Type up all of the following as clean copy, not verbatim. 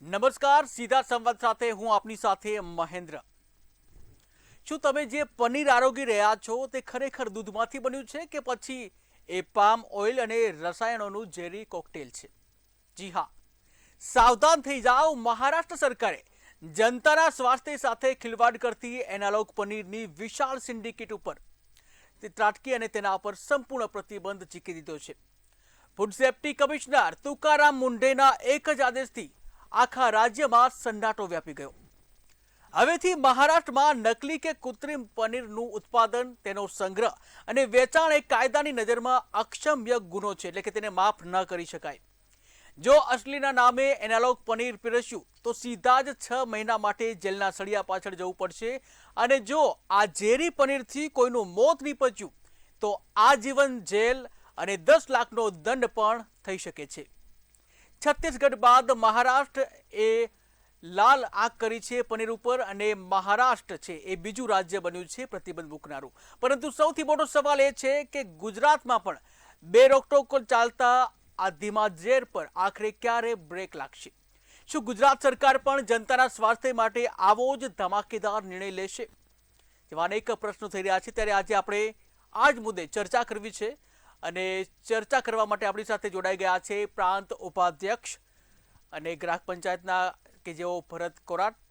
નમસ્કાર, સીધા સંવાદ સાથે હું આપની સાથે મહેન્દ્ર. શું તમે જે પનીર આરોગી રહ્યા છો તે ખરેખર દૂધમાંથી બન્યું છે કે પછી એ પામ ઓઇલ અને રસાયણોનું ઝેરી કોકટેલ છે? જી હા, સાવધાન થઈ જાઓ. મહારાષ્ટ્ર સરકારે જનતાના સ્વાસ્થ્ય સાથે ખિલવાડ કરતી એનાલોગ પનીરની વિશાળ સિન્ડિકેટ ઉપર તે ત્રાટકી અને તેના પર સંપૂર્ણ પ્રતિબંધ ચીકી દીધો છે. ફૂડ સેફ્ટી કમિશનર તુકારામ મુંઢેના એક જ આદેશથી આખા રાજ્યમાં સન્નાટો વ્યાપી ગયો. હવેથી મહારાષ્ટ્રમાં નકલી કે કૃત્રિમ પનીરનું ઉત્પાદન, તેનો સંગ્રહ અને વેચાણ એ કાયદાની નજરમાં અક્ષમ્ય ગુનો છે, એટલે કે તેને માફ ન કરી શકાય. જો અસલીના નામે એનાલોગ પનીર પીરસ્યું તો સીધા જ 6 મહિના માટે જેલના સળિયા પાછળ જવું પડશે, અને જો આ ઝેરી પનીરથી કોઈનું મોત નીપજ્યું તો આજીવન જેલ અને 10 લાખનો દંડ પણ થઈ શકે છે. છત્તીસગઢ બાદ મહારાષ્ટ્ર એ લાલ આંખ કરી છે પનીર ઉપર, અને મહારાષ્ટ્ર છે એ બીજું રાજ્ય બન્યું છે પ્રતિબંધ મૂકનારું. પરંતુ સૌથી મોટો સવાલ એ છે કે ગુજરાતમાં પણ બે રોકટોક ચાલતા આ ધીમા ઝેર પર આખરે ક્યારે બ્રેક લાગશે? શું ગુજરાત સરકાર પણ જનતાના સ્વાસ્થ્ય માટે આવો જ ધમાકેદાર નિર્ણય લેશે? જેવા અનેક પ્રશ્નો થઈ રહ્યા છે. ત્યારે આજે આપણે આ જ મુદ્દે ચર્ચા કરવી છે, અને ચર્ચા કરવા માટે આપણી સાથે જોડાઈ ગયા છે પ્રાંત ઉપાધ્યક્ષ અને ગ્રાહક પંચાયતના કે જેઓ ભરત કોરાટ,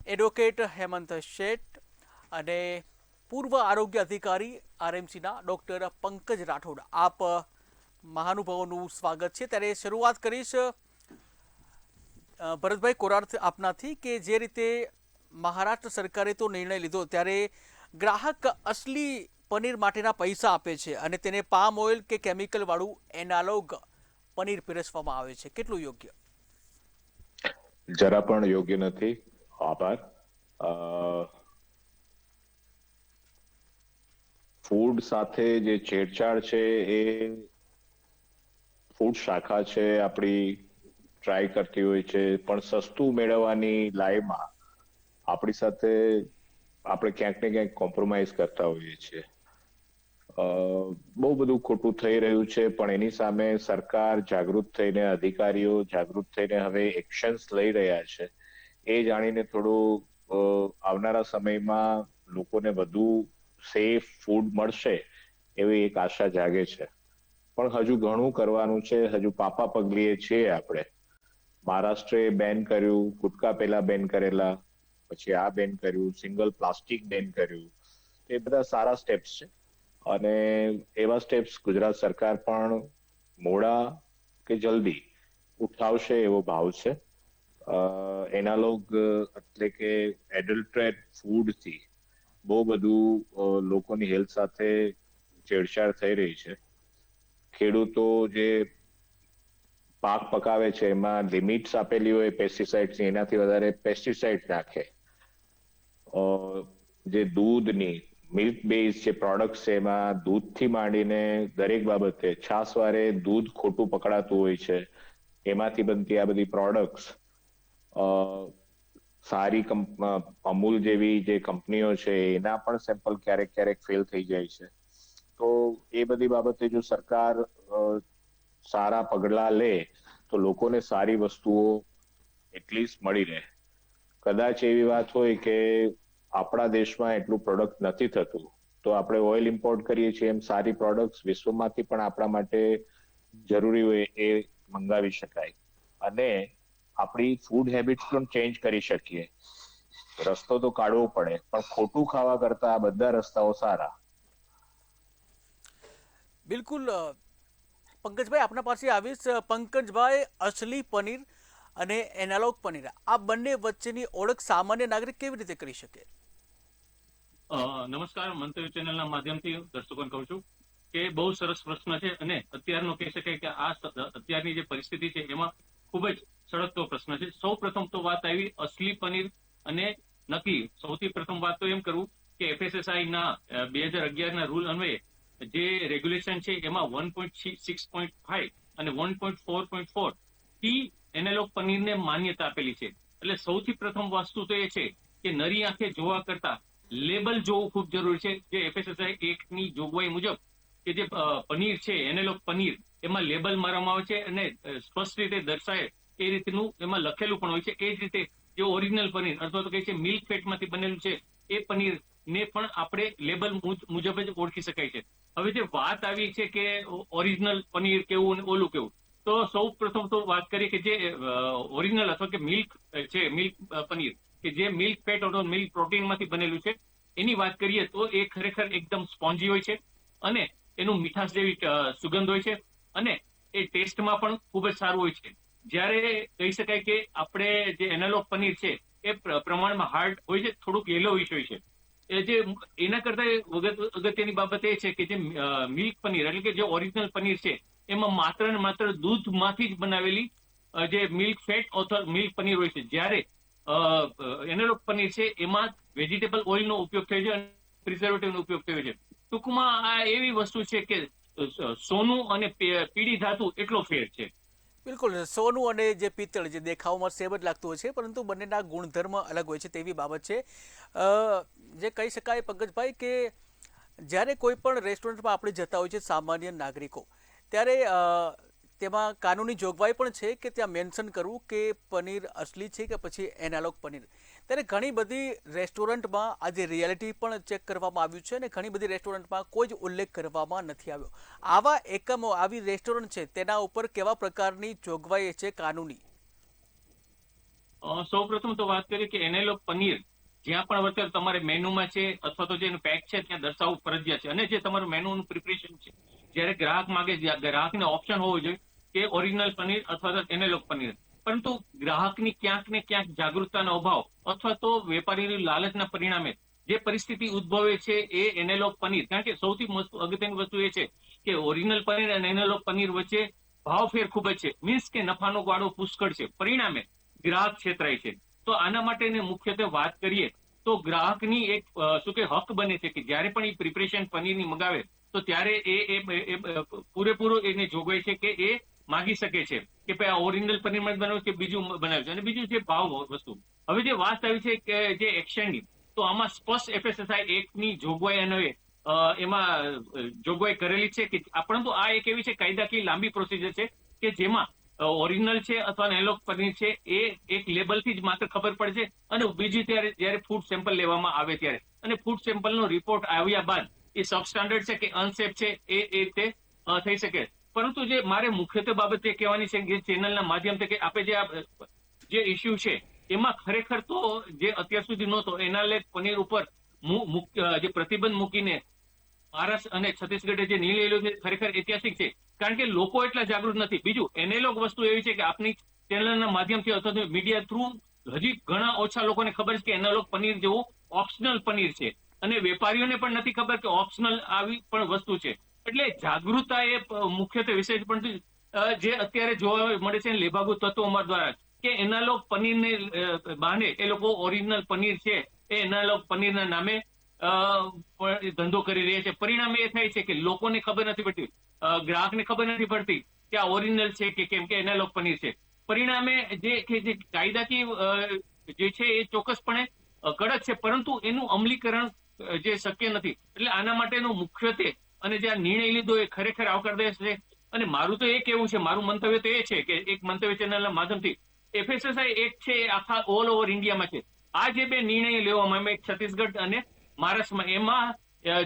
એડવોકેટ હેમંત શેઠ અને પૂર્વ આરોગ્ય અધિકારી આરએમસીના ડૉક્ટર પંકજ રાઠોડ. આપ મહાનુભાવોનું સ્વાગત છે. ત્યારે શરૂઆત કરીશ ભરતભાઈ કોરાટ આપનાથી, કે જે રીતે મહારાષ્ટ્ર સરકારે તો નિર્ણય લીધો, ત્યારે ગ્રાહક અસલી પનીર માટેના પૈસા આપે છે અને તેને પામ ઓઇલ કે કેમિકલ વાળું એનાલોગ પનીર પીરસવામાં આવે છે. કેટલું યોગ્ય? જરા પણ યોગ્ય નથી. આભાર. ફૂડ સાથે જે છેડછાડ છે એ ફૂડ શાખા છે આપણી ટ્રાય કરતી હોય છે, પણ સસ્તું મેળવવાની લાઈમાં આપણી સાથે આપણે ક્યાંક ને ક્યાંક કોમ્પ્રોમાઇઝ કરતા હોઈએ છીએ. બહુ બધું ખોટું થઈ રહ્યું છે, પણ એની સામે સરકાર જાગૃત થઈને, અધિકારીઓ જાગૃત થઈને હવે એક્શન્સ લઈ રહ્યા છે. એ જાણીને થોડું આવનારા સમયમાં લોકોને વધુ સેફ ફૂડ મળશે એવી એક આશા જાગે છે. પણ હજુ ઘણું કરવાનું છે. હજુ પાપા પગલીએ છીએ આપણે. મહારાષ્ટ્રે બેન કર્યું, ગુટકા પહેલા બેન કરેલા, પછી આ બેન કર્યું, સિંગલ પ્લાસ્ટિક બેન કર્યું. એ બધા સારા સ્ટેપ્સ છે, અને એવા સ્ટેપ્સ ગુજરાત સરકાર પણ મોડા કે જલ્દી ઉઠાવશે એવો ભાવ છે. એનાલોગ એટલે કે એડલ્ટ્રેટ ફૂડથી બહુ બધું લોકોની હેલ્થ સાથે છેડછાડ થઈ રહી છે. ખેડૂતો જે પાક પકાવે છે એમાં લિમિટ્સ આપેલી હોય પેસ્ટિસાઇડ્સની, એનાથી વધારે પેસ્ટિસાઇડ નાખે. જે દૂધની મિલ્ક બેઝ જે પ્રોડક્ટ્સ છે એમાં દૂધથી માંડીને દરેક બાબતે, છાસવારે દૂધ ખોટું પકડાતું હોય છે, એમાંથી બનતી આ બધી પ્રોડક્ટ્સ સારી અમૂલ જેવી જે કંપનીઓ છે એના પણ સેમ્પલ ક્યારેક ક્યારેક ફેલ થઈ જાય છે. તો એ બધી બાબતે જો સરકાર સારા પગલા લે તો લોકોને સારી વસ્તુઓ એટલીસ્ટ મળી રહે. કદાચ એવી વાત હોય કે આપણા દેશમાં એટલું પ્રોડક્ટ નથી થતું, તો આપણે ઓઇલ ઇમ્પોર્ટ કરીએ છીએ, એમ સારી પ્રોડક્ટ્સ વિશ્વમાંથી પણ આપણા માટે જરૂરી હોય એ મંગાવી શકાય, અને આપણી ફૂડ હેબિટ્સ પણ ચેન્જ કરી શકીએ. રસ્તો તો કાઢવો પડે, પણ ખોટું ખાવા કરતા આ બધા રસ્તાઓ સારા. બિલકુલ. પંકજભાઈ આપના પાસે આવીશ. પંકજભાઈ, અસલી પનીર અને એનાલોગ પનીર, આ બંને વચ્ચેની ઓળખ સામાન્ય નાગરિક કેવી રીતે કરી શકે? નમસ્કાર, મંતવ્ય ચેનલના માધ્યમથી દર્શકોને કહું છું કે બહુ સરસ પ્રશ્ન છે, અને અત્યારનો કહી શકાય કે આ અત્યારની જે પરિસ્થિતિ છે એમાં ખૂબ જ સળગતો પ્રશ્ન છે. સૌ પ્રથમ તો વાત આવી અસલી પનીર અને નકલી. સૌથી પ્રથમ વાત તો એમ કરવું કે FSSAI ના 2011 ના રૂલ અન્વયે જે રેગ્યુલેશન છે એમાં 1.6.5 અને 1.4.4 થી એનાલોગ પનીરને માન્યતા આપેલી છે. એટલે સૌથી પ્રથમ વસ્તુ તો એ છે કે નરી આંખે જોવા કરતા લેબલ જોવું ખૂબ જરૂરી છે. જે FSSAI એક્ટની જોગવાઈ મુજબ કે જે પનીર છે, એનાલોગ પનીર, એમાં લેબલ મારવામાં આવે છે અને સ્પષ્ટ રીતે દર્શાવે એ રીતનું એમાં લખેલું પણ હોય છે. એ જ રીતે જે ઓરિજિનલ પનીર અથવા તો કહે છે મિલ્ક ફેટમાંથી બનેલું છે એ પનીર ને પણ આપણે લેબલ મુજબ જ ઓળખી શકાય છે. હવે જે વાત આવી છે કે ઓરિજિનલ પનીર કેવું અને ઓલું કેવું, તો સૌ પ્રથમ તો વાત કરીએ કે જે ઓરિજિનલ અથવા કે મિલ્ક છે, મિલ્ક પનીર કે જે મિલ્ક ફેટ અથવા મિલ્ક પ્રોટીનમાંથી બનેલું છે, એની વાત કરીએ તો એ ખરેખર એકદમ સ્પોન્જી હોય છે અને એનું મીઠાશ જેવી સુગંધ હોય છે અને એ ટેસ્ટમાં પણ ખૂબ જ સારું હોય છે. જ્યારે કહી શકાય કે આપણે જે એનાલોગ પનીર છે એ પ્રમાણમાં હાર્ડ હોય છે, થોડુંક યેલોવિશ હોય છે. એ જે એના કરતા અગત્યની બાબત એ છે કે જે મિલ્ક પનીર એટલે કે જે ઓરિજિનલ પનીર છે એમાં માત્ર ને માત્ર દૂધમાંથી જ બનાવેલી જે મિલ્ક ફેટ અથવા મિલ્ક પનીર હોય છે. જ્યારે એનાલોગ પનીર છે એમાં વેજીટેબલ ઓઇલનો ઉપયોગ થયો છે અને પ્રિઝર્વેટિવનો ઉપયોગ થયો છે. ટૂંકમાં આ એવી વસ્તુ છે કે સોનું અને પીળી ધાતુ એટલો ફેર છે. બિલકુલ, સોનું અને જે પિત્તળ જે દેખાવમાં સેમ જ લાગતું હોય છે પરંતુ બંનેના ગુણધર્મ અલગ હોય છે તેવી બાબત છે. જે કહી શકાય પંકજભાઈ કે જ્યારે કોઈ પણ રેસ્ટોરન્ટમાં આપણે જતા હોય છે સામાન્ય નાગરિકો, ત્યારે તેમાં કાનૂની જોગવાઈ પણ છે કે ત્યાં મેન્શન કરવું કે પનીર અસલી છે કે પછી એનાલોગ પનીર. ત્યારે ઘણી બધી રેસ્ટોરન્ટમાં આજે રિયાલિટી પણ ચેક કરવામાં આવ્યું છે અને ઘણી બધી રેસ્ટોરન્ટમાં કોઈ જ ઉલ્લેખ કરવામાં નથી આવ્યો. આવા એકમો, આવી રેસ્ટોરન્ટ છે તેના ઉપર કેવા પ્રકારની જોગવાઈ છે કાનૂની? સૌ પ્રથમ તો વાત કરીએ કે એનાલોગ પનીર જ્યાં પણ અત્યારે તમારે મેનુમાં છે અથવા તો જેનું પેક છે ત્યાં દર્શાવવું ફરજિયાત છે. અને જે તમારું મેનુનું પ્રિપરેશન છે, જ્યારે ગ્રાહક માંગે, ગ્રાહકને ઓપ્શન હોવો જોઈએ કે ઓરિજિનલ પનીર અથવા તો એનાલોગ પનીર. પરંતુ ગ્રાહકની ક્યાંક ને ક્યાંક જાગૃતતાનો અભાવ અથવા તો વેપારીની લાલચના પરિણામે જે પરિસ્થિતિ ઉદ્ભવે છે એ એનાલોગ પનીર, કારણ કે સૌથી અગત્યની વસ્તુ એ છે કે ઓરિજિનલ પનીર અને એનાલોગ પનીર વચ્ચે ભાવ ફેર ખૂબ જ છે. મીન્સ કે નફાનો ગાળો પુષ્કળ છે, પરિણામે ગ્રાહક છેતરાય છે. તો આના માટેની મુખ્યત્વે વાત કરીએ તો ગ્રાહકની એક શું કે હક બને છે કે જ્યારે પણ એ પ્રિપરેશન પનીરની મગાવે તો ત્યારે એ પૂરેપૂરું એને જોગવાઈ છે કે એ માગી શકે છે કે ભાઈ આ ઓરિજિનલ પનીરમાં બનાવ્યું કે બીજું બનાવ્યું છે. અને બીજું છે ભાવ વસ્તુ. હવે જે વાત આવી છે કે જે એક્શનની, તો આમાં સ્પષ્ટ FSSAI એકની જોગવાઈ અન્વયે એમાં જોગવાઈ કરેલી છે કે પરંતુ આ એક એવી છે કાયદાકીય લાંબી પ્રોસિજર છે કે જેમાં ઓરિજિનલ છે અથવા એનાલોગ પનીર છે એ એક લેબલથી જ માત્ર ખબર પડે છે. અને બીજું જ્યારે ફૂડ સેમ્પલ લેવામાં આવે ત્યારે અને ફૂડ સેમ્પલનો રિપોર્ટ આવ્યા બાદ એ સબસ્ટાન્ડર્ડ છે કે અનસેફ છે એ રીતે થઈ શકે. પરંતુ જે મારે મુખ્યત્વે બાબત એ કહેવાની છે કે ચેનલના માધ્યમથી કે આપણે જે ઇસ્યુ છે એમાં ખરેખર તો જે અત્યાર સુધી નહોતો એનાલોગ પનીર ઉપર જે પ્રતિબંધ મૂકીને મહારાષ્ટ્ર અને છત્તીસગઢે જે નિર્ણય લીધો છે ખરેખર ઐતિહાસિક છે, કારણ કે લોકો એટલા જાગૃત નથી. બીજું, એનાલોગ વસ્તુ એવી છે કે આપની ચેનલના માધ્યમથી અથવા તો મીડિયા થ્રુ હજી ઘણા ઓછા લોકોને ખબર છે કે એનાલોગ પનીર જેવું ઓપ્શનલ પનીર છે અને વેપારીઓને પણ નથી ખબર કે ઓપ્શનલ આવી પણ વસ્તુ છે. એટલે જાગૃતતા એ મુખ્યત્વે વિષય પણ જે અત્યારે જોવા મળે છે લેભાગુ તત્વો અમારા દ્વારા કે એનાલોગ પનીરને બહાને એ લોકો ઓરિજિનલ પનીર છે એ એનાલોગ પનીરના નામે ધંધો કરી રહ્યા છે. પરિણામે એ થાય છે કે લોકોને ખબર નથી પડતી, ગ્રાહકને ખબર નથી પડતી કે આ ઓરિજિનલ છે કે કેમ કે એનાલોગ પનીર છે. પરિણામે જે કાયદાકીય જે છે એ ચોક્કસપણે કડક છે પરંતુ એનું અમલીકરણ જે શક્ય નથી. એટલે આના માટેનું મુખ્યત્વે અને જે આ નિર્ણય લીધો એ ખરેખર આવકારદાયક છે. અને મારું તો એ કેવું છે, મારું મંતવ્ય તો એ છે કે એક મંતવ્ય ચેનલના માધ્યમથી FSSAI એક છે એ આખા ઓલ ઓવર ઇન્ડિયામાં છે. આ જે બે નિર્ણય લેવામાં આવે છત્તીસગઢ અને મહારાષ્ટ્રમાં, એમાં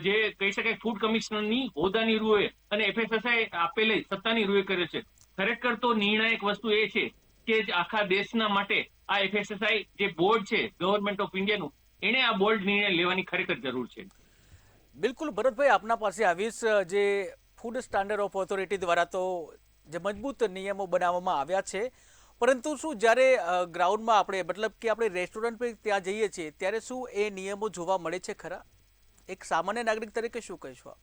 જે કહી શકાય ફૂડ કમિશનરની હોદ્દાની રૂએ અને FSSAI આપેલી સત્તાની રૂએ કર્યો છે. ખરેખર તો નિર્ણાયક વસ્તુ એ છે કે આખા દેશના માટે આ FSSAI જે બોર્ડ છે ગવર્મેન્ટ ઓફ ઇન્ડિયાનું, એને આ બોર્ડ નિર્ણય લેવાની ખરેખર જરૂર છે. બિલકુલ ભરતભાઈ, આપના પાસે આવીશ. જે ફૂડ સ્ટાન્ડર્ડ ઓફ ઓથોરિટી દ્વારા તો જે મજબૂત નિયમો બનાવવામાં આવ્યા છે, પરંતુ શું જ્યારે ગ્રાઉન્ડમાં આપણે મતલબ કે આપણે રેસ્ટોરન્ટ પર ત્યાં જઈએ છીએ ત્યારે શું એ નિયમો જોવા મળે છે ખરા? એક સામાન્ય નાગરિક તરીકે શું કહીશું?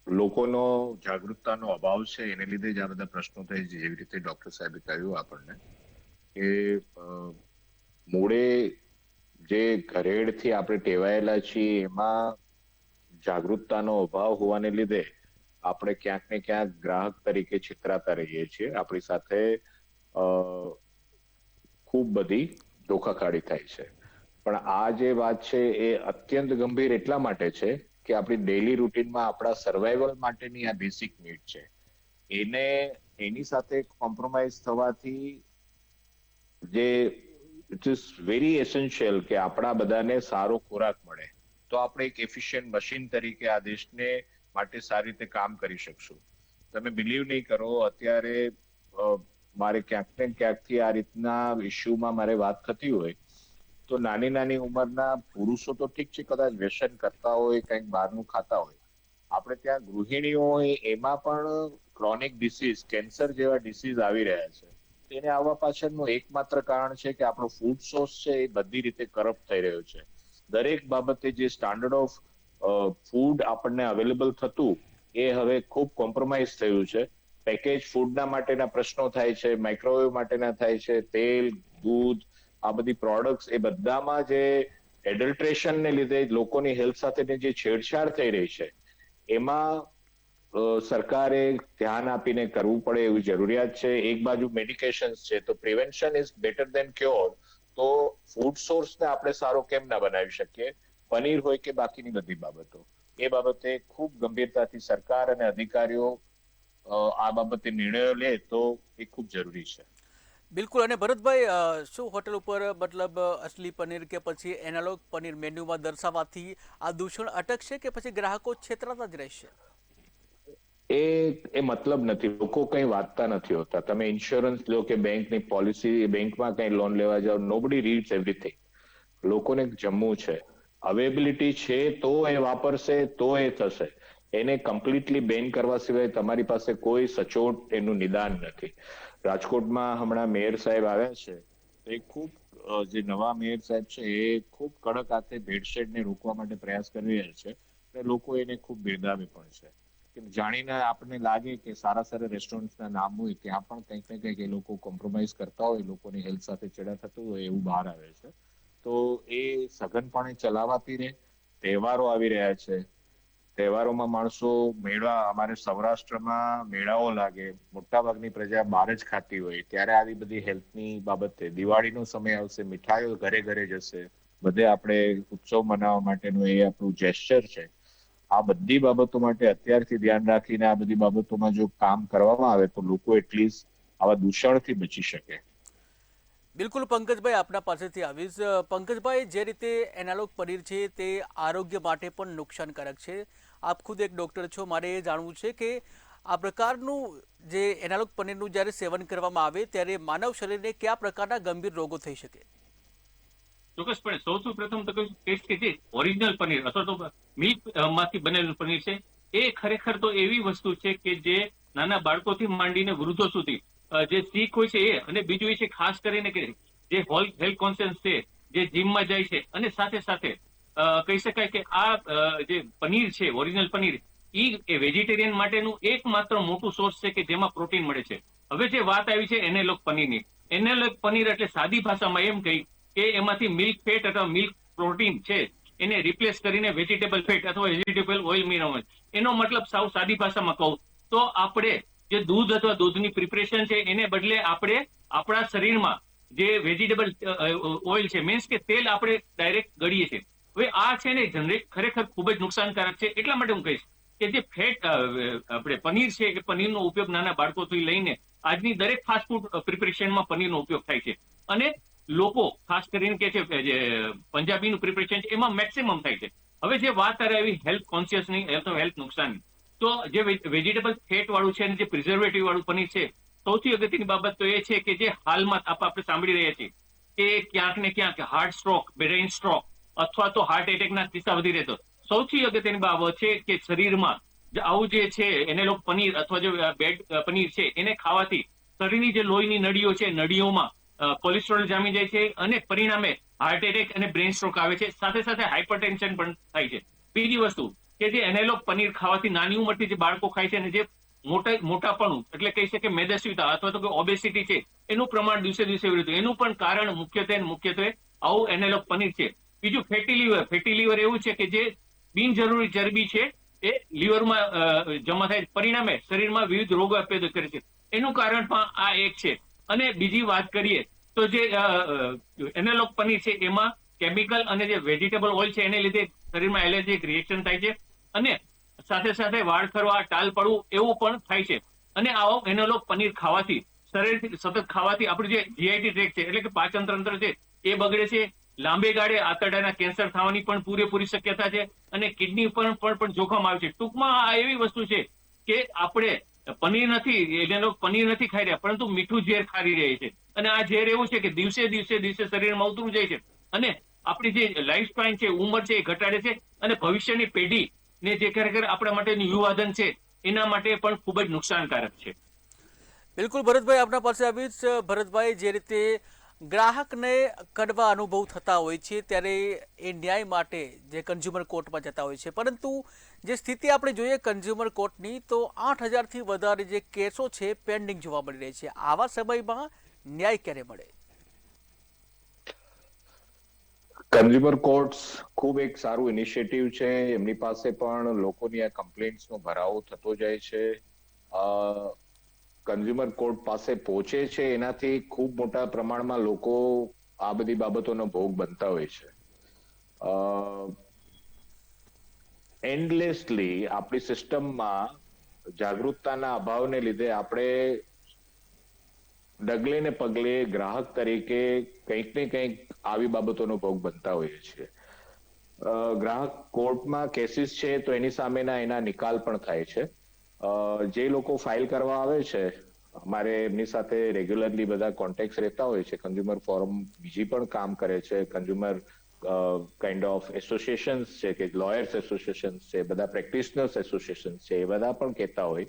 લોકોનો જાગૃતતાનો અભાવ છે, એને લીધે જ આ બધા પ્રશ્નો થાય છે. જેવી રીતે ડોક્ટર સાહેબે કહ્યું આપણને કે મૂળે જે ઘરેડથી આપણે ટેવાયેલા છીએ એમાં જાગૃતતાનો અભાવ હોવાને લીધે આપણે ક્યાંક ને ક્યાંક ગ્રાહક તરીકે છેતરાતા રહીએ છીએ. આપણી સાથે ખૂબ બધી ધોખાકાળી થાય છે. પણ આ જે વાત છે એ અત્યંત ગંભીર એટલા માટે છે કે આપણી ડેઇલી રૂટીનમાં આપણા સર્વાઈવલ માટેની આ બેસિક નીડ છે. એની સાથે કોમ્પ્રોમાઇઝ થવાથી જે ઇટ ઇઝ વેરી એસેન્શિયલ કે આપણા બધાને સારો ખોરાક મળે, તો આપણે એક એફિશિયન્ટ મશીન તરીકે આ દેશને માટે સારી રીતે કામ કરી શકશું. તમે બિલીવ નહીં કરો, અત્યારે મારે ક્યાંક ને ક્યાંકથી આ રીતના ઇસ્યુમાં મારે વાત થતી હોય તો નાની નાની ઉંમરના પુરુષો તો ઠીક છે, કદાચ વ્યસન કરતા હોય, કંઈક બહારનું ખાતા હોય, આપણે ત્યાં ગૃહિણીઓ હોય એમાં પણ ક્રોનિક ડિસીઝ, કેન્સર જેવા ડિસીઝ આવી રહ્યા છે. તેને આવવા પાછળનું એકમાત્ર કારણ છે કે આપણો ફૂડ સોર્સ છે એ બધી રીતે કરપ્ટ થઈ રહ્યો છે. દરેક બાબતે જે સ્ટાન્ડર્ડ ઓફ ફૂડ આપણને અવેલેબલ થતું એ હવે ખૂબ કોમ્પ્રોમાઇઝ થયું છે. પેકેજ ફૂડના માટેના પ્રશ્નો થાય છે, માઇક્રોવેવ માટેના થાય છે, તેલ, દૂધ, આ બધી પ્રોડક્ટ્સ, એ બધામાં જે એડલ્ટ્રેશનને લીધે લોકોની હેલ્થ સાથેની જે છેડછાડ થઈ રહી છે એમાં સરકારે ધ્યાન આપીને કરવું પડે એવી જરૂરિયાત છે. એક બાજુ મેડિકેશન્સ છે, તો prevention is better than cure. તો ફૂડ સોર્સને આપણે સારો કેમ ના બનાવી શકીએ? પનીર હોય કે બાકીની બધી બાબતો, એ બાબતે ખૂબ ગંભીરતાથી સરકાર અને અધિકારીઓ આ બાબતે નિર્ણયો લે તો એ ખૂબ જરૂરી છે. બિલકુલ. અને ભરતભાઈ, શું હોટલ ઉપર મતલબ અસલી પનીર કે પછી એનાલોગ પનીર મેન્યુમાં દર્શાવવાથી આ દૂષણ અટકશે કે પછી ગ્રાહકો છેતરાતા જ રહેશે? એ મતલબ નથી. લોકો કંઈ વાંચતા નથી હોતા. તમે ઇન્સ્યોરન્સ લો કે બેંકની પોલિસી, બેંકમાં કંઈ લોન લેવા જાઓ, નોબડી રીડ્સ એવરીથિંગ. લોકોને જમવું છે, અવેલેબિલિટી છે તો એ વાપરશે, તો એ થશે. એને કમ્પ્લીટલી બેન કરવા સિવાય તમારી પાસે કોઈ સચોટ એનું નિદાન નથી. રાજકોટમાં હમણાં મેયર સાહેબ આવ્યા છે, તો એ ખૂબ જે નવા મેયર સાહેબ છે એ ખૂબ કડક હાથે ભેળસેળને રોકવા માટે પ્રયાસ કરી રહ્યા છે, અને લોકો એને ખૂબ બિરદાવે પણ છે. કે જાણીને આપણને લાગે કે સારા સારા રેસ્ટોરન્ટના નામ હોય ત્યાં પણ કંઈક ને કંઈક એ લોકો કોમ્પ્રોમાઇઝ કરતા હોય, લોકોની હેલ્થ સાથે ચેડા થતું હોય એવું બહાર આવે છે. તો એ સઘનપણે ચલાવાતી રહે. તહેવારો આવી રહ્યા છે, તહેવારોમાં માણસો મેળા, અમારે સૌરાષ્ટ્રમાં મેળાઓ લાગે, મોટાભાગની પ્રજા બહાર જ ખાતી હોય, ત્યારે આવી બધી હેલ્થની બાબતે દિવાળીનો સમય આવશે, મીઠાઈઓ ઘરે ઘરે જશે, બધે આપણે ઉત્સવ મનાવવા માટેનું એ આપણું જેસ્ચર છે. આ બધી બાબતો માટે અત્યારથી ધ્યાન રાખીને આ બધી બાબતોમાં જો કામ કરવામાં આવે તો લોકો એટલીસ્ટ આવા દૂષણથી બચી શકે. બિલકુલ પંકજભાઈ, આપના પાસેથી આવીશ. પંકજભાઈ, જે રીતે એનાલોગ પનીર છે તે આરોગ્ય માટે પણ નુકસાનકારક છે. આપ ખુદ એક ડૉક્ટર છો, મારે એ જાણવું છે કે આ પ્રકારનું જે એનાલોગ પનીરનું જ્યારે સેવન કરવામાં આવે ત્યારે માનવ શરીરને કયા પ્રકારના ગંભીર રોગો થઈ શકે? ચોક્કસપણે સૌથી પ્રથમ તો કહીશ કે જે ઓરિજિનલ પનીર અથવા તો મિલ્ક માંથી બનેલું પનીર છે એ ખરેખર તો એવી વસ્તુ છે કે જે નાના બાળકોથી માંડીને વૃદ્ધો સુધી જે શીખ હોય છે એ, અને બીજું એ છે ખાસ કરીને કે જે હેલ્થ કોન્શિયસ છે, જે જીમમાં જાય છે, અને સાથે સાથે કહી શકાય કે આ જે પનીર છે, ઓરિજિનલ પનીર, એ વેજીટેરિયન માટેનું એકમાત્ર મોટું સોર્સ છે કે જેમાં પ્રોટીન મળે છે. હવે જે વાત આવી છે એનેલોગ પનીરની, એનેલોગ પનીર એટલે સાદી ભાષામાં એમ કહી કે એમાંથી મિલ્ક ફેટ અથવા મિલ્ક પ્રોટીન છે એને રિપ્લેસ કરીને વેજીટેબલ ફેટ અથવા વેજીટેબલ ઓઇલ મેળવવાનું. એનો મતલબ સાવ સાદી ભાષામાં કહું તો આપણે જે દૂધ અથવા દૂધની પ્રિપરેશન છે એને બદલે આપણે આપણા શરીરમાં જે વેજીટેબલ ઓઇલ છે, મીન્સ કે તેલ આપણે ડાયરેક્ટ ગળીએ છીએ. હવે આ છે ને જનરેટ ખરેખર ખૂબ જ નુકસાનકારક છે. એટલા માટે હું કહીશ કે જે ફેટ આપણે પનીર છે કે પનીરનો ઉપયોગ નાના બાળકોથી લઈને આજની દરેક ફાસ્ટ ફૂડ પ્રિપરેશનમાં પનીરનો ઉપયોગ થાય છે, અને લોકો ખાસ કરીને કે છે જે પંજાબીનું પ્રિપરેશન છે એમાં મેક્સિમમ થાય છે. હવે જે વાત આવી હેલ્થ કોન્શિયસની, હેલ્થ નુકસાનની, તો જે વેજીટેબલ ફેટ વાળું છે અને જે પ્રિઝર્વેટિવ વાળું પનીર છે, સૌથી અગત્યની બાબત તો એ છે કે જે હાલમાં આપણે સાંભળી રહ્યા છીએ કે ક્યાંક ને ક્યાંક હાર્ટ સ્ટ્રોક, બ્રેઇન સ્ટ્રોક અથવા તો હાર્ટ એટેકના કિસ્સા વધી રહેતો. સૌથી અગત્યની બાબત છે કે શરીરમાં આવું જે છે એનેલોગ પનીર અથવા જે બેડ પનીર છે એને ખાવાથી શરીરની જે લોહીની નળીઓ છે, નળીઓમાં કોલેસ્ટ્રોલ જામી જાય છે અને પરિણામે હાર્ટ એટેક અને બ્રેઇન સ્ટ્રોક આવે છે. સાથે સાથે હાઇપરટેન્શન પણ થાય છે. બીજી વસ્તુ કે જે એનેલોગ પનીર ખાવાથી નાની ઉંમરથી જે બાળકો ખાય છે અને જે મોટાપણું એટલે કહી શકે મેદસ્વીતા અથવા તો ઓબેસિટી છે એનું પ્રમાણ દિવસે દિવસે વધ્યું. એનું પણ કારણ મુખ્યત્વે આવું એનેલોગ પનીર છે. બીજું ફેટી લીવર એવું છે કે જે બિનજરૂરી ચરબી છે એ લીવરમાં જમા થાય, પરિણામે શરીરમાં વિવિધ રોગો પેદા કરે છે. એનું કારણ પણ આ એક છે. અને બીજી વાત કરીએ તો જે એનાલોગ પનીર છે એમાં કેમિકલ અને જે વેજીટેબલ ઓઇલ છે એને લીધે શરીરમાં એલર્જીક રિએક્શન થાય છે, અને સાથે સાથે વાળ ખરવા, ટાલ પડવું એવું પણ થાય છે. અને આવો એનો પનીર ખાવાથી શરીરથી સતત ખાવાથી આપણું જે જીઆઈટી ટ્રેક છે એટલે કે પાચન તંત્ર છે એ બગડે છે. લાંબે ગાળે આંતરડાના કેન્સર થવાની પણ પૂરેપૂરી શક્યતા છે અને કિડની પણ જોખમ આવે છે. ટૂંકમાં આ એવી વસ્તુ છે કે આપણે પનીર નથી ખાઈ રહ્યા, પરંતુ મીઠું ઝેર ખાઈ રહ્યા છે. અને આ ઝેર એવું છે કે દિવસે શરીરમાં ઉતરું જાય છે અને આપણી જે લાઈફ સ્પાન છે, ઉંમર છે, એ ઘટાડે છે અને ભવિષ્યની પેઢીને જે ખરેખર આપણા માટેનું યુવાધન છે એના માટે પણ ખૂબ જ નુકસાનકારક છે. બિલકુલ ભરતભાઈ, આપના પાસે આવીશ. ભરતભાઈ, જે રીતે ગ્રાહકને કડવા અનુભવ થતા હોય છે ત્યારે એ ન્યાય માટે જે કન્ઝ્યુમર કોર્ટમાં જતા હોય છે, પરંતુ જે સ્થિતિ આપણે જોઈએ કન્ઝ્યુમર કોર્ટની, તો 8,000થી વધારે જે કેસો છે પેન્ડિંગ જોવા મળી રહી છે. આવા સમયમાં ન્યાય ક્યારે મળે? કન્ઝ્યુમર કોર્ટ્સ ખૂબ એક સારું ઇનિશિયેટિવ છે. એમની પાસે પણ લોકોની આ કમ્પ્લેન્ટ્સનો ભરાવો થતો જાય છે. કન્ઝ્યુમર કોર્ટ પાસે પહોંચે છે એનાથી ખૂબ મોટા પ્રમાણમાં લોકો આ બધી બાબતોનો ભોગ બનતા હોય છે. એન્ડલેસલી આપણી સિસ્ટમમાં જાગૃતતાના અભાવને લીધે આપણે ડગલે ને પગલે ગ્રાહક તરીકે કંઈક ને કંઈક આવી બાબતોનો ભોગ બનતા હોઈએ છીએ. ગ્રાહક કોર્ટમાં કેસીસ છે તો એની સામેના એના નિકાલ પણ થાય છે. જે લોકો ફાઇલ કરવા આવે છે, અમારે એમની સાથે રેગ્યુલરલી બધા કોન્ટેક્ટ રહેતા હોય છે. કન્ઝ્યુમર ફોરમ બીજી પણ કામ કરે છે. કન્ઝ્યુમર કાઇન્ડ ઓફ એસોસિએશન્સ છે કે લોયર્સ એસોસિએશન્સ છે, બધા પ્રેક્ટિશનર્સ એસોસિએશન્સ છે, એ બધા પણ કહેતા હોય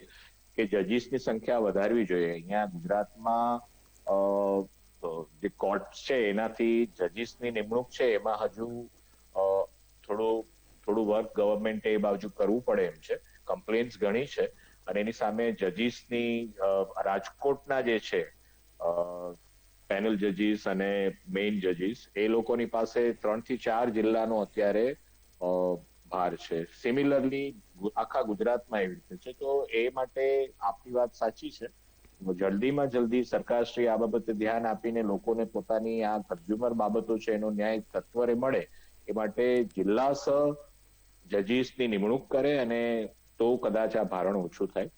કે જજીસની સંખ્યા વધારવી જોઈએ. અહીંયા ગુજરાતમાં જે કોર્ટ છે એનાથી જજીસની નિમણૂક છે એમાં હજુ થોડું વર્ક ગવર્મેન્ટે એ બાજુ કરવું પડે એમ છે. કમ્પ્લેન્ટ્સ ઘણી છે અને એની સામે જજીસની રાજકોટના જે છે પેનલ જજીસ અને મેઇન જજીસ, એ લોકોની પાસે 3 થી 4 જિલ્લાનો અત્યારે ભાર છે. સિમિલરલી આખા ગુજરાતમાં એવી રીતે છે. તો એ માટે આપની વાત સાચી છે. જલ્દીમાં જલ્દી સરકારશ્રી આ બાબતે ધ્યાન આપીને લોકોને પોતાની આ કન્ઝ્યુમર બાબતો છે એનો ન્યાય તત્વરે મળે એ માટે જિલ્લા જજીસની નિમણૂક કરે અને તો કદાચ આ ભારણ ઓછું થાય.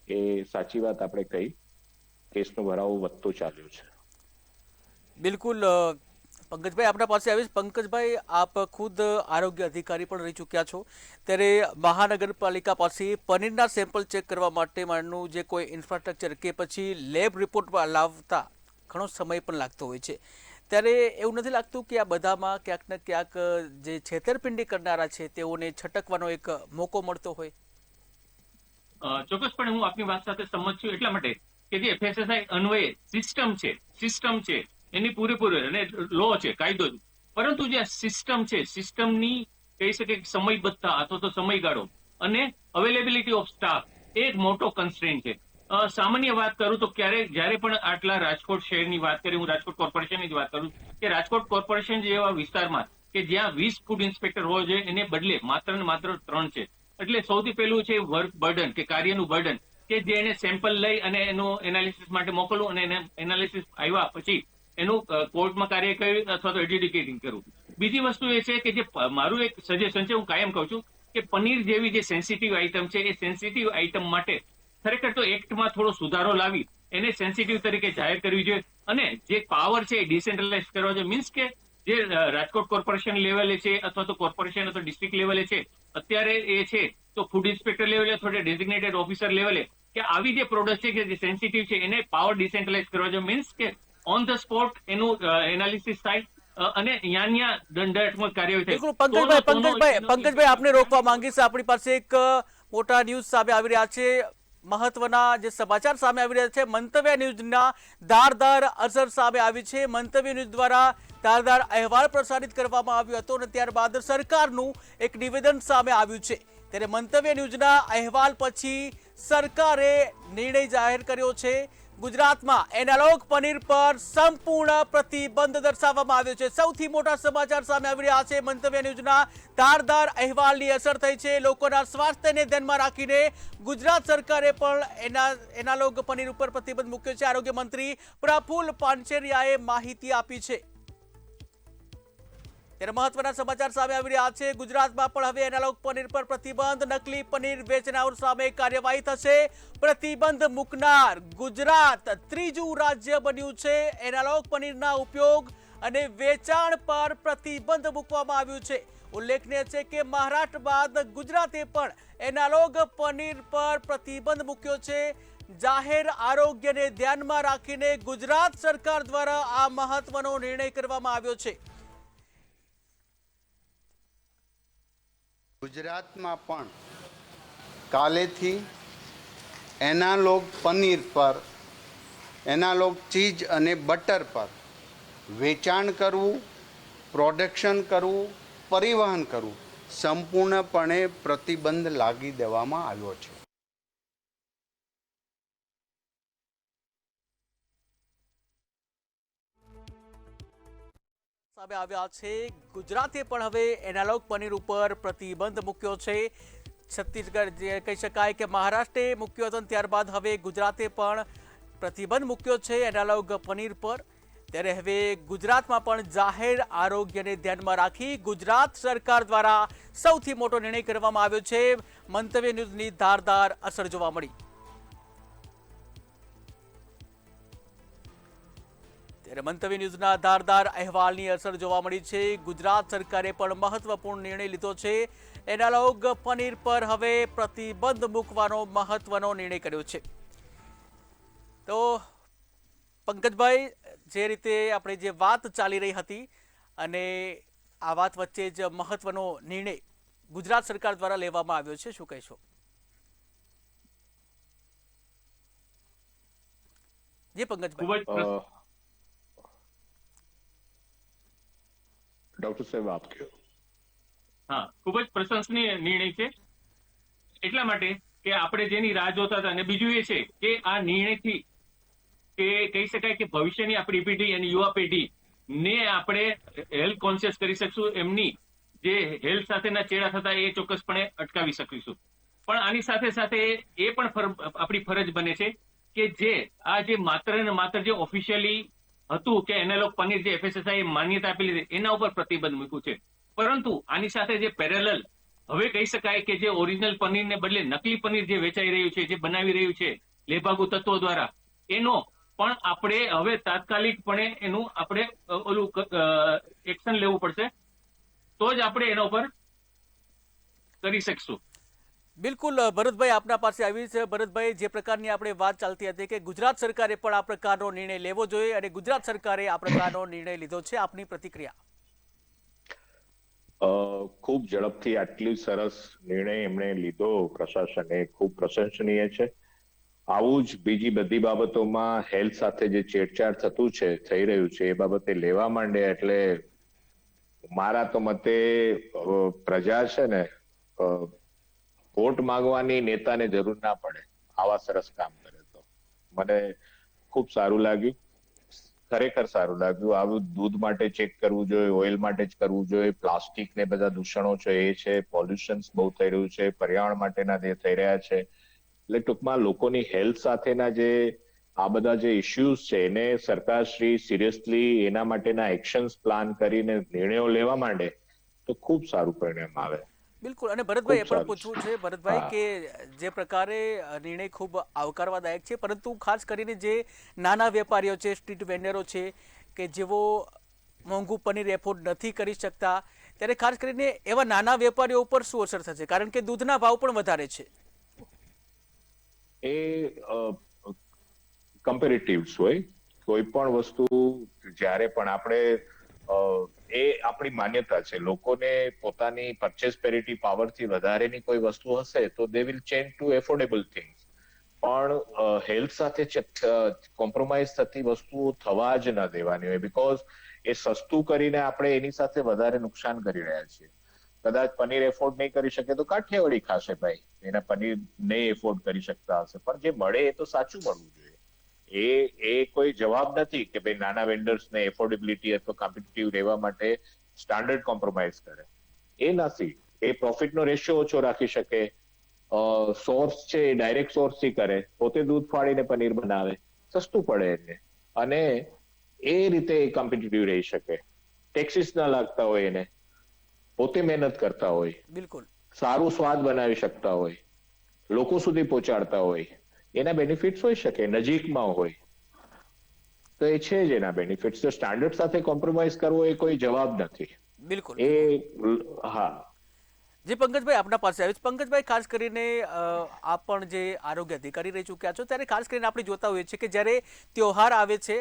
એ સાચી વાત આપણે કહી. કેસનો ભરાવો વધતો ચાલ્યો છે. બિલકુલ. પંકજભાઈ, આપણા પાસે આવીશ. પંકજભાઈ, આપ ખુદ આરોગ્ય અધિકારી પણ રહી ચૂક્યા છો, ત્યારે મહાનગરપાલિકા પાસે પનીરના સેમ્પલ ચેક કરવા માટેનું જે કોઈ ઇન્ફ્રાસ્ટ્રક્ચર કે પછી લેબ રિપોર્ટ લાવતા ઘણો સમય પણ લાગતો હોય છે, ત્યારે એવું નથી લાગતું કે આ બધામાં ક્યાંક ને ક્યાંક જે છેતરપિંડી કરનારા છે તેઓને છટકવાનો એક મોકો મળતો હોય? ચોક્કસપણે હું આપની વાત સાથે સંમત છું, એટલા માટે કે જે FSSAI અન્વયે સિસ્ટમ છે એની પૂરેપૂરી અને લો છે, કાયદો છે, પરંતુ જે સિસ્ટમ છે, સિસ્ટમની કહી શકે સમયબદ્ધતા અથવા તો સમયગાળો અને અવેલેબિલિટી ઓફ સ્ટાફ એ એક મોટો કન્સ્ટ્રેન્ટ છે. સામાન્ય વાત કરું તો જ્યારે પણ આટલા રાજકોટ શહેરની વાત કરી, હું રાજકોટ કોર્પોરેશનની જ વાત કરું કે રાજકોટ કોર્પોરેશન જેવા વિસ્તારમાં કે જ્યાં 20 ફૂડ ઇન્સ્પેક્ટર હોવા જોઈએ એને બદલે માત્ર ને માત્ર 3 છે. એટલે સૌથી પહેલું છે વર્ક બર્ડન કે કાર્યનું બર્ડન, કે જે એને સેમ્પલ લઈ અને એનું એનાલિસિસ માટે મોકલવું અને એને એનાલિસિસ આવ્યા પછી એનું કોર્ટમાં કાર્ય કર્યું અથવા તો એડ્યુકેટિંગ કરવું. બીજી વસ્તુ એ છે કે જે મારું એક સજેશન છે, હું કાયમ કહું છું કે પનીર જેવી જે સેન્સિટિવ આઇટમ છે એ સેન્સિટિવ આઇટમ માટે ખરેખર તો એક્ટમાં થોડો સુધારો લાવી એને સેન્સિટિવ તરીકે જાહેર કરવી જોઈએ અને જે પાવર છે એ ડિસેન્ટ્રલાઇઝ કરવા જોઈએ. મીન્સ કે જે રાજકોટ કોર્પોરેશન લેવલે છે અથવા તો કોર્પોરેશન અથવા ડિસ્ટ્રિક્ટ લેવલે છે અત્યારે એ છે, તો ફૂડ ઇન્સ્પેક્ટર લેવલે અથવા ડેઝિગ્નેટેડ ઓફિસર લેવલે કે આવી જે પ્રોડક્ટ છે કે જે સેન્સિટિવ છે એને પાવર ડિસેન્ટ્રલાઇઝ કરવા જોઈએ. મીન્સ કે ઓન ધ સ્પોટ એનું એનાલિસિસ થાય અને ન્યા દંડાત્મક કાર્યવાહી થાય. પંકજભાઈ, આપને રોકવા માંગીશ. આપણી પાસે એક મોટા ન્યૂઝ સામે આવી રહ્યા છે, મહત્વના જે સમાચાર સામે આવી રહ્યા છે. મંતવ્ય ન્યૂઝના ધારદાર અસર સામે આવી છે. મંતવ્ય ન્યૂઝ દ્વારા ધારદાર અહેવાલ પ્રસારિત કરવામાં આવ્યો હતો અને ત્યારબાદ સરકારનું એક નિવેદન સામે આવ્યું છે. ત્યારે મંતવ્ય ન્યૂઝના અહેવાલ પછી સરકારે નિર્ણય જાહેર કર્યો છે. ગુજરાતમાં એનાલોગ પનીર પર સંપૂર્ણ પ્રતિબંધ દર્શાવવામાં આવ્યો છે. સૌથી મોટા સમાચાર સામે આવી રહ્યા છે. મંતવ્ય ન્યૂઝના ધારદાર અહેવાલની અસર થઈ છે. લોકોના સ્વાસ્થ્યને ધ્યાનમાં રાખીને ગુજરાત સરકારે પણ એનાલોગ પનીર ઉપર પ્રતિબંધ મૂક્યો છે. આરોગ્ય મંત્રી પ્રફુલ્લ પાનસેરિયાએ માહિતી આપી છે. ત્યારે મહત્વના સમાચાર સામે આવી રહ્યા છે. ગુજરાતમાં પણ હવે એનાલોગ પનીર પર પ્રતિબંધ. નકલી પનીર વેચનાર સામે કાર્યવાહી થશે. પ્રતિબંધ મૂકનાર ગુજરાત ત્રીજું રાજ્ય બન્યું છે. એનાલોગ પનીરના ઉપયોગ અને વેચાણ પર પ્રતિબંધ મૂકવામાં આવ્યું છે. ઉલ્લેખનીય છે કે મહારાષ્ટ્ર બાદ ગુજરાતે પણ એનાલોગ પનીર પર પ્રતિબંધ મૂક્યો છે. જાહેર આરોગ્યને ધ્યાનમાં રાખીને ગુજરાત સરકાર દ્વારા આ મહત્વનો નિર્ણય કરવામાં આવ્યો છે. ગુજરાતમાં પણ કાલેથી એનાલોગ પનીર પર, એનાલોગ ચીઝ અને બટર પર વેચાણ કરવું, પ્રોડક્શન કરવું, પરિવહન કરવું સંપૂર્ણપણે પ્રતિબંધ લાગી દેવામાં આવ્યો છે. સામે આવ્યા છે. ગુજરાતે પણ હવે એનાલોગ પનીર ઉપર પ્રતિબંધ મૂક્યો છે. છત્તીસગઢ જે કહી શકાય કે મહારાષ્ટ્રે મૂક્યો હતો ત્યારબાદ હવે ગુજરાતે પણ પ્રતિબંધ મૂક્યો છે એનાલોગ પનીર પર. ત્યારે હવે ગુજરાતમાં પણ જાહેર આરોગ્યને ધ્યાનમાં રાખી ગુજરાત સરકાર દ્વારા સૌથી મોટો નિર્ણય કરવામાં આવ્યો છે. મંતવ્ય ન્યૂઝની ધારદાર અસર જોવા મળી. ત્યારે મંતવ્ય ન્યૂઝના ધારદાર અહેવાલની અસર જોવા મળી છે. ગુજરાત સરકારે પણ મહત્વપૂર્ણ નિર્ણય લીધો છે. એનાલોગ પનીર પર હવે પ્રતિબંધ મૂકવાનો મહત્વનો નિર્ણય કર્યો છે. તો પંકજભાઈ, જે રીતે આપણે જે વાત ચાલી રહી હતી અને આ વાત વચ્ચે જ મહત્વનો નિર્ણય ગુજરાત સરકાર દ્વારા લેવામાં આવ્યો છે, શું કહેશો? જી પંકજભાઈ. ડોક્ટર સાહેબ આપ કહો. હા, ખૂબ જ પ્રશંસનીય નિર્ણય છે. એટલા માટે કે આપણે જેની રાહ જોતા હતા, અને બીજું એ છે કે આ નિર્ણયથી કે કહી શકાય કે ભવિષ્યની આપણી પેઢી અને યુવા પેઢી ને આપણે હેલ્થ કોન્શિયસ કરી શકશું. એમની જે હેલ્થ સાથેના ચેડા થતા એ ચોક્કસપણે અટકાવી શકીશું. પણ આની સાથે સાથે એ પણ આપણી ફરજ બને છે કે જે આ જે માત્ર ને માત્ર જે ઓફિશિયલી હતું કે એનાલોગ પનીર જે FSSAI માન્યતા આપેલી છે એના ઉપર પ્રતિબંધ મૂક્યું છે. પરંતુ આની સાથે જે પેરેલલ હવે કહી શકાય કે જે ઓરિજિનલ પનીરને બદલે નકલી પનીર જે વેચાઈ રહ્યું છે, જે બનાવી રહ્યું છે લેભાગુ તત્વો દ્વારા, એનો પણ આપણે હવે તાત્કાલિકપણે એનું આપણે ઓલું એક્શન લેવું પડશે. તો જ આપણે એના ઉપર કરી શકશું. બિલકુલ ભરતભાઈ, આપના પાસે આવી છે. ભરતભાઈ, જે પ્રકારની આપણે વાત ચાલતી હતી કે ગુજરાત સરકારે પણ આ પ્રકારનો નિર્ણય લેવો જોઈએ અને ગુજરાત સરકારે આ પ્રકારનો નિર્ણય લીધો છે, આપની પ્રતિક્રિયા? ખૂબ ઝડપથી આટલી સરસ નિર્ણય એમણે લીધો પ્રશાસને, ખૂબ પ્રશંસનીય છે. આવું જ બીજી બધી બાબતોમાં હેલ્થ સાથે જે છેડછાડ થતું છે, થઈ રહ્યું છે, એ બાબતે લેવા માંડે એટલે મારા તો મતે પ્રજા છે ને વોટ માંગવાની નેતાને જરૂર ના પડે. આવા સરસ કામ કરે તો મને ખૂબ સારું લાગ્યું, ખરેખર સારું લાગ્યું. આવું દૂધ માટે ચેક કરવું જોઈએ, ઓઇલ માટે જ કરવું જોઈએ. પ્લાસ્ટિક ને બધા દૂષણો છે એ છે, પોલ્યુશન બહુ થઈ રહ્યું છે, પર્યાવરણ માટેના જે થઈ રહ્યા છે. એટલે ટૂંકમાં લોકોની હેલ્થ સાથેના જે આ બધા જે ઇશ્યુઝ છે એને સરકાર શ્રી સિરિયસલી એના માટેના એક્શન્સ પ્લાન કરીને નિર્ણયો લેવા માંડે તો ખૂબ સારું પરિણામ આવે. બિલકુલ. અને ભરતભાઈ, એ પણ પૂછવું છે ભરતભાઈ કે જે પ્રકારે નિર્ણય ખૂબ આવકારવાદાયક છે, પરંતુ ખાસ કરીને જે નાના વેપારીઓ છે, સ્ટ્રીટ વેન્ડરો છે કે જેઓ મોંઘું પનીર એફોર્ડ નથી કરી શકતા, ત્યારે ખાસ કરીને એવા નાના વેપારીઓ ઉપર શું અસર થશે? કારણ કે દૂધના ભાવ પણ વધારે છે. એ કમ્પેરેટિવ્સ હોય. કોઈ પણ વસ્તુ જ્યારે પણ આપણે એ આપણી માન્યતા છે, લોકોને પોતાની પરચેસ પેરિટી પાવરથી વધારેની કોઈ વસ્તુ હશે તો they will change to affordable things. પણ હેલ્થ સાથે કોમ્પ્રોમાઇઝ થતી વસ્તુઓ થવા જ ન દેવાની હોય, બીકોઝ એ સસ્તું કરીને આપણે એની સાથે વધારે નુકસાન કરી રહ્યા છીએ. કદાચ પનીર એફોર્ડ નહીં કરી શકે તો કાઠિયાવાડી ખાશે ભાઈ, એના પનીર નહીં એફોર્ડ કરી શકતા હશે, પણ જે મળે એ તો સાચું મળવું જોઈએ. એ કોઈ જવાબ નથી કે ભાઈ નાના વેન્ડર્સને એફોર્ડેબિલિટી અથવા કોમ્પિટિટિવ રહેવા માટે સ્ટાન્ડર્ડ કોમ્પ્રોમાઇઝ કરે. એ નથી. એ પ્રોફિટનો રેશિયો ઓછો રાખી શકે. સોર્સ છે એ ડાયરેક્ટ સોર્સથી કરે, પોતે દૂધ ફાડીને પનીર બનાવે, સસ્તું પડે એને, અને એ રીતે એ કોમ્પિટિટિવ રહી શકે. ટેક્સીસ ના લાગતા હોય એને, પોતે મહેનત કરતા હોય, બિલકુલ સારું સ્વાદ બનાવી શકતા હોય, લોકો સુધી પહોંચાડતા હોય, એના બેનિફિટ્સ હોઈ શકે, નજીકમાં હોય તો એ છે જ એના બેનિફિટ્સ. તો સ્ટાન્ડર્ડ સાથે કોમ્પ્રોમાઇઝ કરવો એ કોઈ જવાબ નથી. બિલકુલ એ હા. જે પંકજભાઈ આપના પાસે આવ્યું છે. પંકજભાઈ, ખાસ કરીને આપ પણ જે આરોગ્ય અધિકારી રહી ચૂક્યા છો, ત્યારે ખાસ કરીને આપણે જોતા હોઈએ છીએ કે જ્યારે ત્યોહાર આવે છે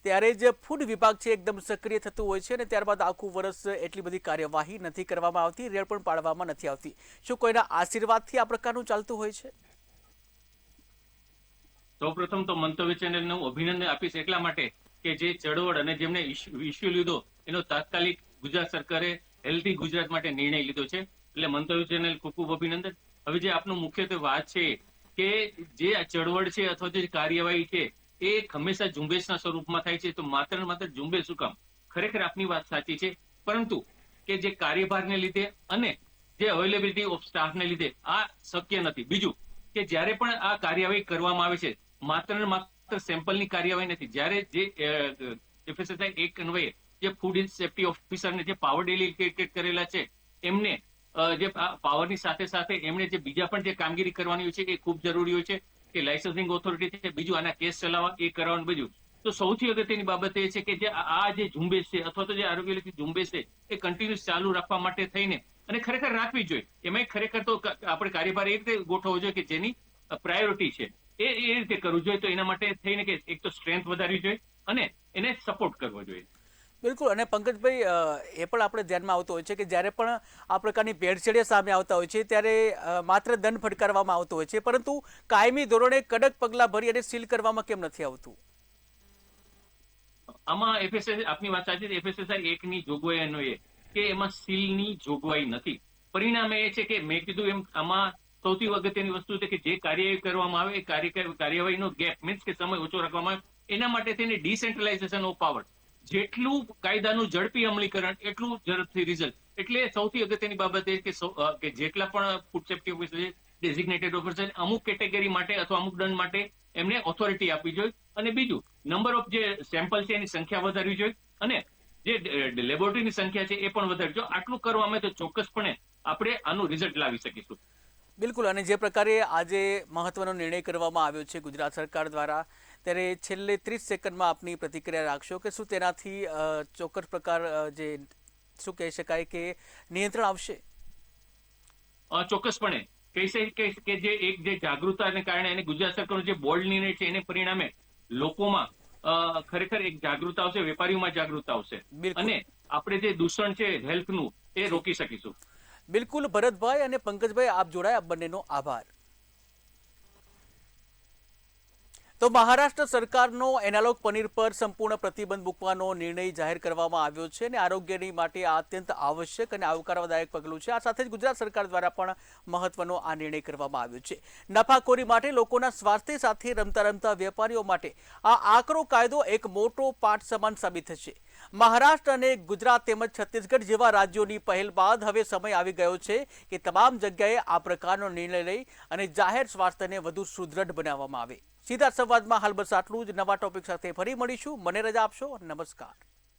ત્યારે જ ફૂડ વિભાગ છે એકદમ સક્રિય થતું હોય છે અને ત્યારબાદ આખું વર્ષ એટલી બધી કાર્યવાહી નથી કરવામાં આવતી, રેડ પણ પાડવામાં નથી આવતી. શું કોઈના આશીર્વાદથી આ પ્રકારનું ચાલતું હોય છે? સૌપ્રથમ તો મંતવ્ય ચેનલને હું અભિનંદન આપીશ એટલા માટે કે જે ચળવળ અને જેમને ઇસ્યુ લીધો એનો તાત્કાલિક ગુજરાત સરકારે હેલ્ધી ગુજરાત માટે નિર્ણય લીધો છે. એટલે મંતવ્ય ચેનલ ખૂબ ખૂબ અભિનંદન. હવે જે આપનો મુખ્યત્વે વાત છે કે જે આ ચળવળ છે અથવા જે કાર્યવાહી છે એ હંમેશા ઝુંબેશના સ્વરૂપમાં થાય છે, તો માત્ર ને માત્ર ઝુંબેશ શું કામ? ખરેખર આપની વાત સાચી છે, પરંતુ કે જે કાર્યભારને લીધે અને જે અવેલેબિલિટી ઓફ સ્ટાફને લીધે આ શક્ય નથી. બીજું કે જ્યારે પણ આ કાર્યવાહી કરવામાં આવે છે, માત્ર ને માત્ર સેમ્પલની કાર્યવાહી નથી. જ્યારે જે FSSAI એક અન્વયે જે ફૂડ સેફ્ટી ઓફિસરને જે પાવર ડેલિગેટ કરેલા છે એમને જે પાવરની સાથે સાથે એમણે જે બીજા પણ જે કામગીરી કરવાની હોય છે એ ખૂબ જરૂરી હોય છે કે લાયસન્સિંગ ઓથોરિટી છે, બીજું આના કેસ ચલાવવા એ કરવાનું. બીજું તો સૌથી અગત્યની બાબત એ છે કે જે આ જે ઝુંબેશ છે અથવા તો જે આરોગ્યલક્ષી ઝુંબેશ છે એ કન્ટિન્યુઅસ ચાલુ રાખવા માટે થઈને અને ખરેખર રાખવી જોઈએ. એમાં ખરેખર તો આપણે કાર્યભાર એ રીતે ગોઠવવો જોઈએ કે જેની પ્રાયોરિટી છે એ રીતે કરવું જોઈએ. તો એના માટે થઈને કે એક તો સ્ટ્રેન્થ વધારવી જોઈએ અને એને સપોર્ટ કરવો જોઈએ. બિલકુલ. અને પંકજભાઈ, એ પણ આપણે ધ્યાનમાં આવતો હોય છે કે જ્યારે પણ આ પ્રકારની ભેળસેળિયા સામે આવતા હોય છે ત્યારે માત્ર દંડ ફટકારવામાં આવતો હોય છે, પરંતુ કાયમી ધોરણે કડક પગલાં ભરી અને સીલ કરવામાં કેમ નથી આવતું? આમાં FSSAI આપની વાત સાચી છે. FSSAI એકની જોગવાઈ અન્વયે કે એમાં સીલની જોગવાઈ નથી. પરિણામે એ છે કે મેં કીધું એમ આમાં સૌથી અગત્યની વસ્તુ છે કે જે કાર્યવાહી કરવામાં આવે એ કાર્યવાહીનો ગેપ મીન્સ કે સમય ઓછો રાખવામાં આવે. એના માટે થઈને ડિસેન્ટ્રલાઇઝેશન ઓફ પાવર, જેટલું કાયદાનું ઝડપી અમલીકરણ એટલું ઝડપથી રિઝલ્ટ. એટલે સૌથી અગત્યની બાબત એ કે જેટલા પણ ફૂડ સેફ્ટી ઓફિસર છે, ડેઝિગ્નેટેડ ઓફિસર, અમુક કેટેગરી માટે અથવા અમુક દંડ માટે એમને ઓથોરિટી આપવી જોઈએ. અને બીજું, નંબર ઓફ જે સેમ્પલ છે એની સંખ્યા વધારવી જોઈએ અને જે લેબોરેટરીની સંખ્યા છે એ પણ વધારવી જોઈએ. આટલું કરવામાં તો ચોક્કસપણે આપણે આનું રિઝલ્ટ લાવી શકીશું. બિલકુલ. અને જે પ્રકારે આજે મહત્વનો નિર્ણય કરવામાં આવ્યો છે ગુજરાત સરકાર દ્વારા, ત્યારે છેલ્લે 30 સેકન્ડમાં આપની પ્રતિક્રિયા રાખશો કે શું તેનાથી ચોક્કસ પ્રકાર જે શું કહી શકાય કે નિયંત્રણ આવશે? ચોક્કસપણે કહી શકાય કે જે એક જે જાગૃતતાને કારણે અને ગુજરાત સરકારનો જે બોલ્ડ નિર્ણય છે એને પરિણામે લોકોમાં ખરેખર એક જાગૃતતા આવશે, વેપારીઓમાં જાગૃતતા આવશે અને આપણે જે દૂષણ છે હેલ્થનું એ રોકી શકીશું. બિલકુલ. ભરતભાઈ અને પંકજભાઈ, આપ જોડાયા, આપ બંનેનો આભાર. તો મહારાષ્ટ્ર સરકારનો એનાલોગ પનીર પર સંપૂર્ણ પ્રતિબંધ મૂકવાનો નિર્ણય જાહેર કરવામાં આવ્યો છે અને આરોગ્યની માટે આ અત્યંત આવશ્યક અને આવકારદાયક પગલું છે. આ સાથે જ ગુજરાત સરકાર દ્વારા પણ મહત્વનો આ નિર્ણય કરવામાં આવ્યો છે. નફાખોરી માટે, લોકોના સ્વાસ્થ્ય સાથે રમતા રમતા વેપારીઓ માટે આ આકરો કાયદો એક મોટો પાઠ સમાન સાબિત થશે. મહારાષ્ટ્ર અને ગુજરાત તેમજ છત્તીસગઢ જેવા રાજ્યોની પહેલ બાદ હવે સમય આવી ગયો છે કે તમામ જગ્યાએ આ પ્રકારનો નિર્ણય લઈ અને જાહેર સ્વાસ્થ્યને વધુ સુદૃઢ બનાવવામાં આવે. સીધા સંવાદમાં હાલ બસ આટલું જ. નવા ટોપિક સાથે ફરી મળીશું. મને રજા આપશો. નમસ્કાર.